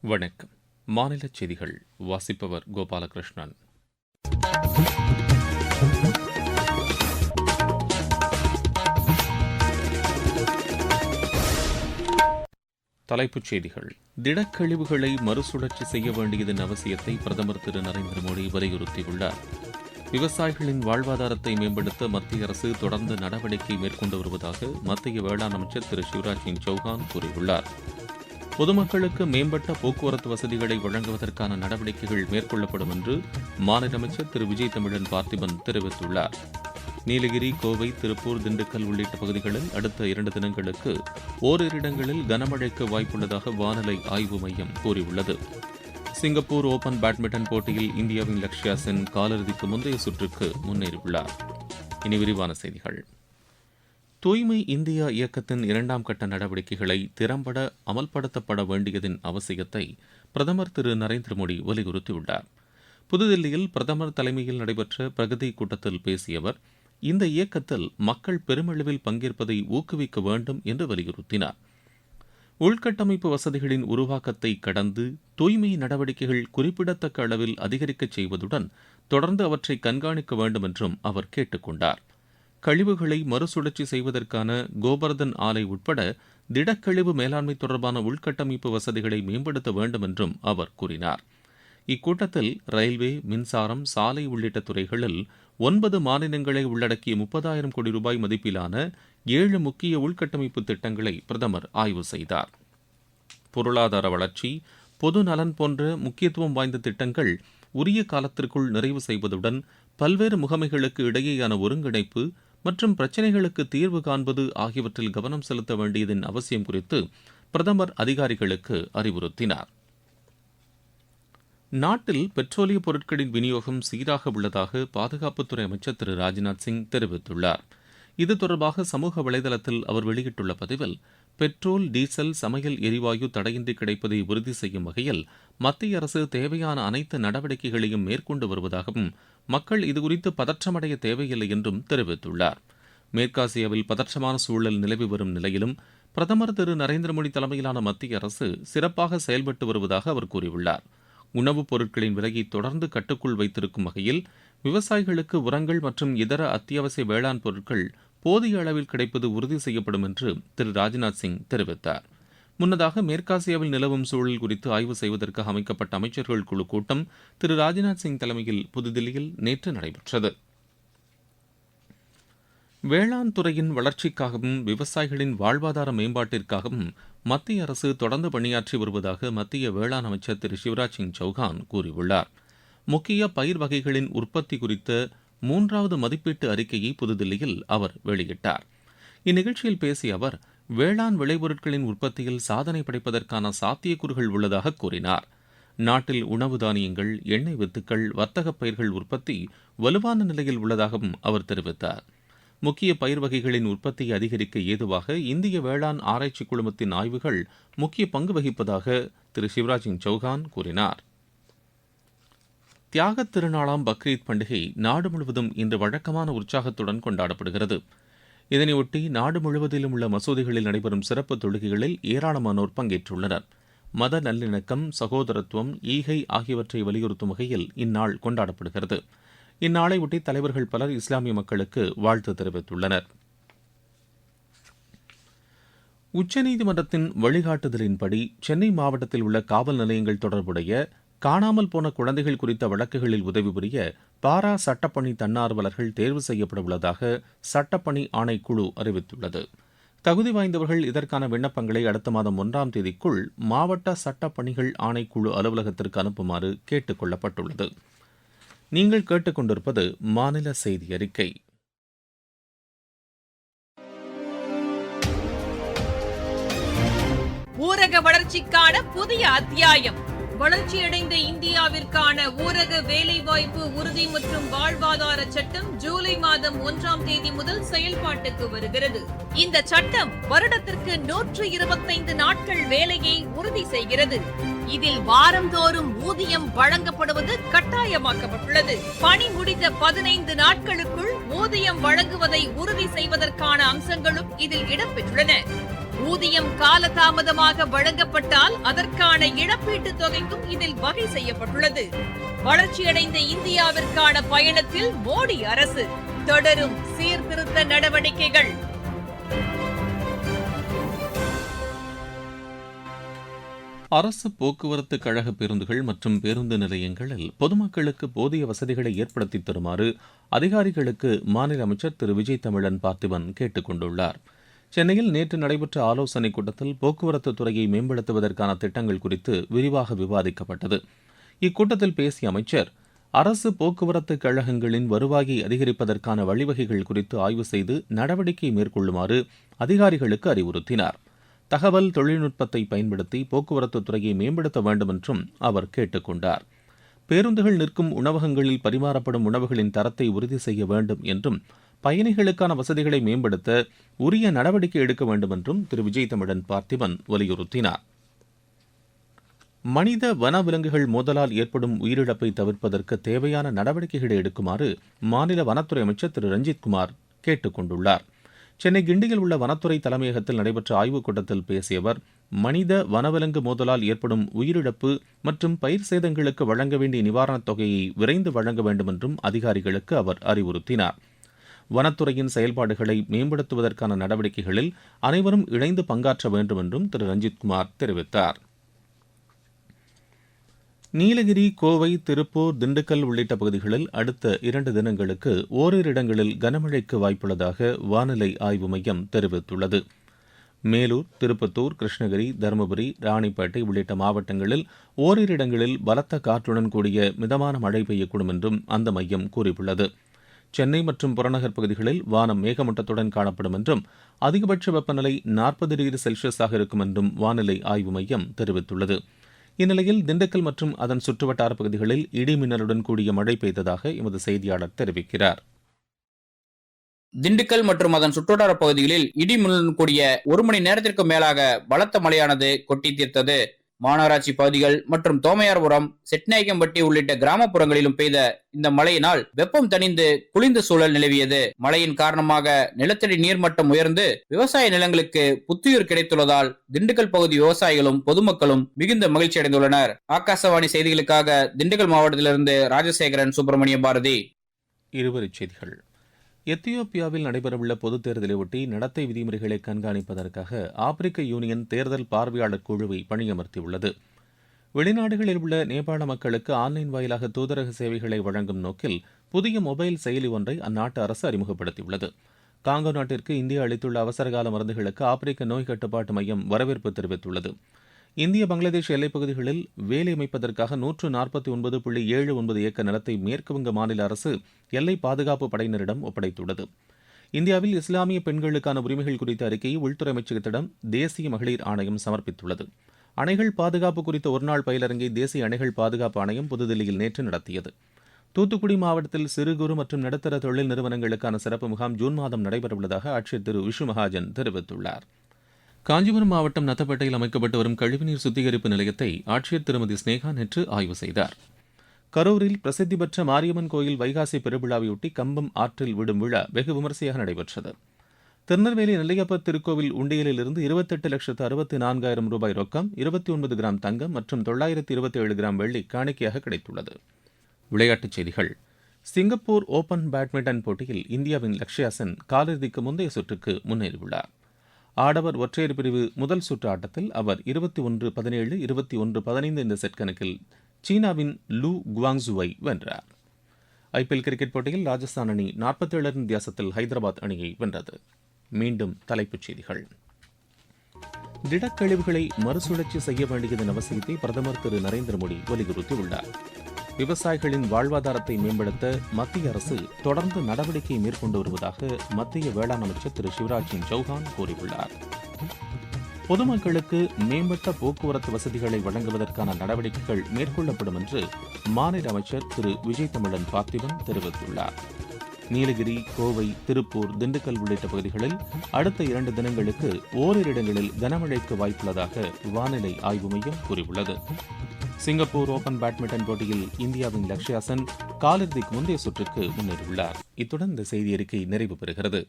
வணக்கம். மாநில செய்திகள் வாசிப்பவர் கோபாலகிருஷ்ணன். தலைப்புச் செய்திகள். திடக்கழிவுகளை மறுசுழற்சி செய்ய வேண்டியதன் அவசியத்தை பிரதமர் திரு நரேந்திர மோடி வலியுறுத்தியுள்ளார். விவசாயிகளின் வாழ்வாதாரத்தை மேம்படுத்த மத்திய அரசு தொடர்ந்து நடவடிக்கை மேற்கொண்டு வருவதாக மத்திய வேளாண் அமைச்சர் திரு சிவராஜ் சிங் சௌஹான் கூறியுள்ளார். பொதுமக்களுக்கு மேம்பட்ட போக்குவரத்து வசதிகளை வழங்குவதற்கான நடவடிக்கைகள் மேற்கொள்ளப்படும் என்று மாநில அமைச்சர் திரு விஜய் தமிழன் பார்த்திபன் தெரிவித்துள்ளார். நீலகிரி, கோவை, திருப்பூர், திண்டுக்கல் உள்ளிட்ட பகுதிகளில் அடுத்த 2 தினங்களுக்கு ஓரிரு இடங்களில் கனமழைக்கு வாய்ப்புள்ளதாக வானிலை ஆய்வு மையம் கூறியுள்ளது. சிங்கப்பூர் ஓபன் பேட்மிண்டன் போட்டியில் இந்தியாவின் லக்ஷ்யா சென் காலிறுதிக்கு முந்தைய சுற்றுக்கு முன்னேறியுள்ளார். இனி விரிவான செய்திகள். தூய்மை இந்தியா இயக்கத்தின் 2ஆம் கட்ட நடவடிக்கைகளை திறம்பட அமல்படுத்தப்பட வேண்டியதன் அவசியத்தை பிரதமர் திரு நரேந்திர மோடி வலியுறுத்தியுள்ளார். புதுதில்லியில் பிரதமர் தலைமையில் நடைபெற்ற பிரகதி கூட்டத்தில் பேசிய அவர், இந்த இயக்கத்தில் மக்கள் பெருமளவில் பங்கேற்பதை ஊக்குவிக்க வேண்டும் என்று வலியுறுத்தினார். உள்கட்டமைப்பு வசதிகளின் உருவாக்கத்தை கடந்து தூய்மை நடவடிக்கைகள் குறிப்பிடத்தக்க அளவில் அதிகரிக்கச் செய்வதுடன் தொடர்ந்து அவற்றை கண்காணிக்க வேண்டும் என்றும் அவர் கேட்டுக் கொண்டார். கழிவுகளை மறுசுழற்சி செய்வதற்கான கோபர்தன் ஆலை உட்பட திடக்கழிவு மேலாண்மை தொடர்பான உள்கட்டமைப்பு வசதிகளை மேம்படுத்த வேண்டும் என்றும் அவர் கூறினார். இக்கூட்டத்தில் ரயில்வே, மின்சாரம், சாலை உள்ளிட்ட துறைகளில் 9 மாநிலங்களை உள்ளடக்கிய 30,000 கோடி ரூபாய் மதிப்பிலான 7 முக்கிய உள்கட்டமைப்பு திட்டங்களை பிரதமர் ஆய்வு செய்தார். பொருளாதார வளர்ச்சி, பொது நலன் போன்ற முக்கியத்துவம் வாய்ந்த திட்டங்கள் உரிய காலத்திற்குள் நிறைவு செய்வதுடன் பல்வேறு முகமைகளுக்கு இடையேயான ஒருங்கிணைப்பு மற்றும் பிரச்சினைகளுக்கு தீர்வு காண்பது ஆகியவற்றில் கவனம் செலுத்த வேண்டியதன் அவசியம் குறித்து பிரதமர் அதிகாரிகளுக்கு அறிவுறுத்தினார். நாட்டில் பெட்ரோலிய பொருட்களின் விநியோகம் சீராக உள்ளதாக பாதுகாப்புத்துறை அமைச்சர் திரு ராஜ்நாத் சிங் தெரிவித்துள்ளார். இது தொடர்பாக சமூக வலைதளத்தில் அவர் வெளியிட்டுள்ள பதிவில், பெட்ரோல், டீசல், சமையல் எரிவாயு தடையின்றி கிடைப்பதை உறுதி செய்யும் வகையில் மத்திய அரசு தேவையான அனைத்து நடவடிக்கைகளையும் மேற்கொண்டு வருவதாகவும் மக்கள் இதுகுறித்து பதற்றமடைய தேவையில்லை என்றும் தெரிவித்துள்ளார். மேற்காசியாவில் பதற்றமான சூழல் நிலவி வரும் நிலையிலும் பிரதமர் திரு நரேந்திர மோடி தலைமையிலான மத்திய அரசு சிறப்பாக செயல்பட்டு வருவதாக அவர் கூறியுள்ளார். உணவுப் பொருட்களின் விலையை தொடர்ந்து கட்டுக்குள் வைத்திருக்கும் வகையில் விவசாயிகளுக்கு உரங்கள் மற்றும் இதர அத்தியாவசிய வேளாண் பொருட்கள் போதிய அளவில் கிடைப்பது உறுதி செய்யப்படும் என்று திரு ராஜ்நாத் சிங் தெரிவித்தார். முன்னதாக மேற்காசியாவில் நிலவும் சூழல் குறித்து ஆய்வு செய்வதற்காக அமைக்கப்பட்ட அமைச்சர்கள் குழு கூட்டம் திரு ராஜ்நாத் சிங் தலைமையில் புதுதில்லியில் நேற்று நடைபெற்றது. வேளாண் துறையின் வளர்ச்சிக்காகவும் விவசாயிகளின் வாழ்வாதார மேம்பாட்டிற்காகவும் மத்திய அரசு தொடர்ந்து பணியாற்றி வருவதாக மத்திய வேளாண் அமைச்சர் திரு சிவராஜ் சிங் சௌஹான் கூறியுள்ளார். முக்கிய பயிர் வகைகளின் உற்பத்தி குறித்த 3வது மதிப்பீட்டு அறிக்கையை புதுதில்லியில் அவர் வெளியிட்டார். இந்நிகழ்ச்சியில் பேசிய அவர், வேளாண் விளைபொருட்களின் உற்பத்தியில் சாதனை படைப்பதற்கான சாத்தியக்கூறுகள் உள்ளதாக கூறினார். நாட்டில் உணவு தானியங்கள், எண்ணெய் வித்துக்கள், வர்த்தகப் பயிர்கள் உற்பத்தி வலுவான நிலையில் உள்ளதாகவும் அவர் தெரிவித்தார். முக்கிய பயிர் வகைகளின் உற்பத்தியை அதிகரிக்க ஏதுவாக இந்திய வேளாண் ஆராய்ச்சி குழுமத்தின் ஆய்வுகள் முக்கிய பங்கு வகிப்பதாக திரு சிவராஜ் சிங் சௌஹான் கூறினார். தியாகத் திருநாளாம் பக்ரீத் பண்டிகை நாடு முழுவதும் இன்று வழக்கமான உற்சாகத்துடன் கொண்டாடப்படுகிறது. இதனையொட்டி நாடு முழுவதிலும் உள்ள மசூதிகளில் நடைபெறும் சிறப்பு தொழுகைகளில் ஏராளமானோர் பங்கேற்றுள்ளனர். மத நல்லிணக்கம், சகோதரத்துவம், ஈகை ஆகியவற்றை வலியுறுத்தும் வகையில் இந்நாள் கொண்டாடப்படுகிறது. இந்நாளையொட்டி தலைவர்கள் பலர் இஸ்லாமிய மக்களுக்கு வாழ்த்து தெரிவித்துள்ளனர். உச்சநீதிமன்றத்தின் வழிகாட்டுதலின்படி சென்னை மாவட்டத்தில் உள்ள காவல் நிலையங்கள் தொடர்புடைய காணாமல் போன குழந்தைகள் குறித்த வழக்குகளில் உதவி புரிய பாரா சட்டப்பணி தன்னார்வலர்கள் தேர்வு செய்யப்பட உள்ளதாக சட்டப்பணி ஆணைக்குழு அறிவித்துள்ளது. தகுதி வாய்ந்தவர்கள் இதற்கான விண்ணப்பங்களை அடுத்த மாதம் 1ஆம் தேதிக்குள் மாவட்ட சட்டப்பணிகள் ஆணைக்குழு அலுவலகத்திற்கு அனுப்புமாறு கேட்டுக் கொள்ளப்பட்டுள்ளது. நீங்கள் கேட்டுக்கொண்டிருப்பது மாநில செய்தி அறிக்கை. ஊரக வளர்ச்சிக்கான புதிய அத்தியாயம். வளர்ச்சியடைந்த இந்தியாவிற்கான ஊரக வேலைவாய்ப்பு உறுதி மற்றும் வாழ்வாதார சட்டம் ஜூலை மாதம் 1ஆம் தேதி முதல் செயல்பாட்டுக்கு வருகிறது. இந்த சட்டம் வருடத்திற்கு 125 நாட்கள் வேலையை உறுதி செய்கிறது. இதில் வாரந்தோறும் ஊதியம் வழங்கப்படுவது கட்டாயமாக்கப்பட்டுள்ளது. பணி முடிந்த 15 நாட்களுக்குள் ஊதியம் வழங்குவதை உறுதி செய்வதற்கான அம்சங்களும் இதில் இடம்பெற்றுள்ளன. ஊதியம் காலதாமதமாக வழங்கப்பட்டால் அதற்கான இழப்பீட்டுத் தொகைக்கும் இதில் வகை செய்யப்பட்டுள்ளது. வளர்ச்சியடைந்த இந்தியாவிற்கான பயணத்தில் மோடி அரசு தொடரும் சீர்திருத்த நடவடிக்கைகள். அரசு போக்குவரத்து கழக பேருந்துகள் மற்றும் பேருந்து நிலையங்களில் பொதுமக்களுக்கு போதிய வசதிகளை ஏற்படுத்தி தருமாறு அதிகாரிகளுக்கு மாநில அமைச்சர் திரு விஜய் தமிழன் பார்த்திபன் கேட்டுக் கொண்டுள்ளார். சென்னையில் நேற்று நடைபெற்ற ஆலோசனைக் கூட்டத்தில் போக்குவரத்து துறையை மேம்படுத்துவதற்கான திட்டங்கள் குறித்து விரிவாக விவாதிக்கப்பட்டது. இக்கூட்டத்தில் பேசிய அமைச்சர், அரசு போக்குவரத்து கழகங்களின் வருவாயை அதிகரிப்பதற்கான வழிவகைகள் குறித்து ஆய்வு செய்து நடவடிக்கை மேற்கொள்ளுமாறு அதிகாரிகளுக்கு அறிவுறுத்தினார். தகவல் தொழில்நுட்பத்தை பயன்படுத்தி போக்குவரத்து துறையை மேம்படுத்த வேண்டும் என்றும் அவர் கேட்டுக் கொண்டார். பேருந்துகள் நிற்கும் உணவகங்களில் பரிமாறப்படும் உணவுகளின் தரத்தை உறுதி செய்ய வேண்டும் என்றும் பயணிகளுக்கான வசதிகளை மேம்படுத்த உரிய நடவடிக்கை எடுக்க வேண்டும் என்றும் திரு விஜய் தமிழன் பார்த்திபன் வலியுறுத்தினார். மனித வனவிலங்குகள் மோதலால் ஏற்படும் உயிரிழப்பை தவிர்ப்பதற்கு தேவையான நடவடிக்கைகளை எடுக்குமாறு மாநில வனத்துறை அமைச்சர் திரு ரஞ்சித்குமார் கேட்டுக் கொண்டுள்ளார். சென்னை கிண்டியில் உள்ள வனத்துறை தலைமையகத்தில் நடைபெற்ற ஆய்வுக் கூட்டத்தில் பேசிய அவர், மனித வனவிலங்கு மோதலால் ஏற்படும் உயிரிழப்பு மற்றும் பயிர் சேதங்களுக்கு வழங்க வேண்டிய நிவாரணத் தொகையை விரைந்து வழங்க வேண்டும் என்றும் அதிகாரிகளுக்கு அவர் அறிவுறுத்தினார். வனத்துறையின் செயல்பாடுகளை மேம்படுத்துவதற்கான நடவடிக்கைகளில் அனைவரும் இணைந்து பங்காற்ற வேண்டும் என்றும் திரு ரஞ்சித்குமார் தெரிவித்தார். நீலகிரி, கோவை, திருப்பூர், திண்டுக்கல் உள்ளிட்ட பகுதிகளில் அடுத்த 2 தினங்களுக்கு ஓரிரு இடங்களில் கனமழைக்கு வாய்ப்புள்ளதாக வானிலை ஆய்வு மையம் தெரிவித்துள்ளது. மேலூர், திருப்பத்தூர், கிருஷ்ணகிரி, தருமபுரி, ராணிப்பேட்டை உள்ளிட்ட மாவட்டங்களில் ஓரிரு இடங்களில் பலத்த காற்றுடன் கூடிய மிதமான மழை பெய்யக்கூடும் என்றும் அந்த மையம் கூறியுள்ளது. சென்னை மற்றும் புறநகர் பகுதிகளில் வானம் மேகமூட்டத்துடன் காணப்படும் என்றும் அதிகபட்ச வெப்பநிலை 40 டிகிரி செல்சியஸாக இருக்கும் என்றும் வானிலை ஆய்வு மையம் தெரிவித்துள்ளது. இந்நிலையில் திண்டுக்கல் மற்றும் அதன் சுற்றுவட்டார பகுதிகளில் இடி மின்னலுடன் கூடிய மழை பெய்ததாக எமது செய்தியாளர் தெரிவிக்கிறார். திண்டுக்கல் மற்றும் அதன் சுற்றுவட்டார பகுதிகளில் இடி மின்னலுடன் கூடிய 1 மணி நேரத்திற்கு மேலாக பலத்த மழையானது கொட்டி தீர்த்தது. மாநகராட்சி பகுதிகள் மற்றும் தோமையார்புரம், செட்நாயக்கம்பட்டி உள்ளிட்ட கிராமப்புறங்களிலும் பெய்த இந்த மழையினால் வெப்பம் தணிந்து குளிர்ந்த சூழல் நிலவியது. மழையின் காரணமாக நிலத்தடி நீர்மட்டம் உயர்ந்து விவசாய நிலங்களுக்கு புத்துயிர் கிடைத்துள்ளதால் திண்டுக்கல் பகுதி விவசாயிகளும் பொதுமக்களும் மிகுந்த மகிழ்ச்சி அடைந்துள்ளனர். ஆகாசவாணி செய்திகளுக்காக திண்டுக்கல் மாவட்டத்திலிருந்து ராஜசேகரன், சுப்பிரமணிய பாரதி. இருவரிச் செய்திகள். எத்தியோப்பியாவில் நடைபெறவுள்ள பொதுத் தேர்தலையொட்டி நடத்தை விதிமுறைகளை கண்காணிப்பதற்காக ஆப்பிரிக்க யூனியன் தேர்தல் பார்வையாளர் குழுவை பணியமர்த்தியுள்ளது. வெளிநாடுகளில் உள்ள நேபாள மக்களுக்கு ஆன்லைன் வாயிலாக தூதரக சேவைகளை வழங்கும் நோக்கில் புதிய மொபைல் செயலி ஒன்றை அந்நாட்டு அரசு அறிமுகப்படுத்தியுள்ளது. காங்கோ நாட்டிற்கு இந்தியா அளித்துள்ள அவசரகால மருந்துகளுக்கு ஆப்பிரிக்க நோய் கட்டுப்பாட்டு மையம் வரவேற்பு தெரிவித்துள்ளது. இந்திய பங்களாதேஷ் எல்லைப்பகுதிகளில் வேலை அமைப்பதற்காக 149.79 ஏக்கர் நிலத்தை மேற்குவங்க மாநில அரசு எல்லை பாதுகாப்பு படையினரிடம் ஒப்படைத்துள்ளது. இந்தியாவில் இஸ்லாமிய பெண்களுக்கான உரிமைகள் குறித்த அறிக்கையை உள்துறை அமைச்சகத்திடம் தேசிய மகளிர் ஆணையம் சமர்ப்பித்துள்ளது. அணைகள் பாதுகாப்பு குறித்த ஒருநாள் பயிலரங்கை தேசிய அணைகள் பாதுகாப்பு ஆணையம் புதுதில்லியில் நேற்று நடத்தியது. தூத்துக்குடி மாவட்டத்தில் சிறு குறு மற்றும் நடுத்தர தொழில் நிறுவனங்களுக்கான சிறப்பு முகாம் ஜூன் மாதம் நடைபெறவுள்ளதாக ஆட்சியர் திரு விஷு மகாஜன் தெரிவித்துள்ளார். காஞ்சிபுரம் மாவட்டம் நத்தப்பேட்டையில் அமைக்கப்பட்டு வரும் கழிவுநீர் சுத்திகரிப்பு நிலையத்தை ஆட்சியர் திருமதி ஸ்னேகா நேற்று ஆய்வு செய்தார். கரூரில் பிரசித்தி பெற்ற மாரியம்மன் கோயில் வைகாசி பெருவிழாவையொட்டி கம்பம் ஆற்றில் விடும் விழா வெகு விமரிசையாக நடைபெற்றது. திருநெல்வேலி நெல்லையப்பர் திருக்கோவில் உண்டியலிலிருந்து 28,64,000 ரூபாய் ரொக்கம், 29 கிராம் தங்கம் மற்றும் 927 கிராம் வெள்ளி காணிக்கையாக கிடைத்துள்ளது. விளையாட்டுச் செய்திகள். சிங்கப்பூர் ஓபன் பேட்மிண்டன் போட்டியில் இந்தியாவின் லக்ஷ்யா சென் காலிறுதிக்கு முந்தைய சுற்றுக்கு முன்னேறியுள்ளார். ஆடவர் ஒற்றையர் பிரிவு முதல் சுற்று ஆட்டத்தில் அவர் 21-17, 21-15 இந்த செட் கணக்கில் சீனாவின் லூ குவாங்ஸுவை வென்றார். ஐபிஎல் கிரிக்கெட் போட்டியில் ராஜஸ்தான் அணி 47 ரன் வித்தியாசத்தில் ஹைதராபாத் அணியை வென்றது. மீண்டும் தலைப்புச் செய்திகள். திடக்கழிவுகளை மறுசுழற்சி செய்ய வேண்டியதன் அவசியத்தை பிரதமர் திரு நரேந்திர மோடி வலியுறுத்தியுள்ளார். விவசாயிகளின் வாழ்வாதாரத்தை மேம்படுத்த மத்திய அரசு தொடர்ந்து நடவடிக்கை மேற்கொண்டு வருவதாக மத்திய வேளாண் அமைச்சர் திரு சிவராஜ் சிங் சௌஹான் கூறியுள்ளார். பொதுமக்களுக்கு மேம்பட்ட போக்குவரத்து வசதிகளை வழங்குவதற்கான நடவடிக்கைகள் மேற்கொள்ளப்படும் என்று மாநில அமைச்சர் திரு விஜய் தமிழன் பார்த்திபன் தெரிவித்துள்ளார். நீலகிரி, கோவை, திருப்பூர், திண்டுக்கல் உள்ளிட்ட பகுதிகளில் அடுத்த 2 தினங்களுக்கு ஓரிரு இடங்களில் கனமழைக்கு வாய்ப்புள்ளதாக வானிலை ஆய்வு மையம் கூறியுள்ளது. சிங்கப்பூர் ஓபன் பேட்மிண்டன் போட்டியில் இந்தியாவின் லக்ஷ்யா சென் காலிறுதிக்கு முந்தைய சுற்றுக்கு முன்னேறியுள்ளார். இத்துடன் இந்த செய்தி அறிக்கை நிறைவு பெறுகிறது.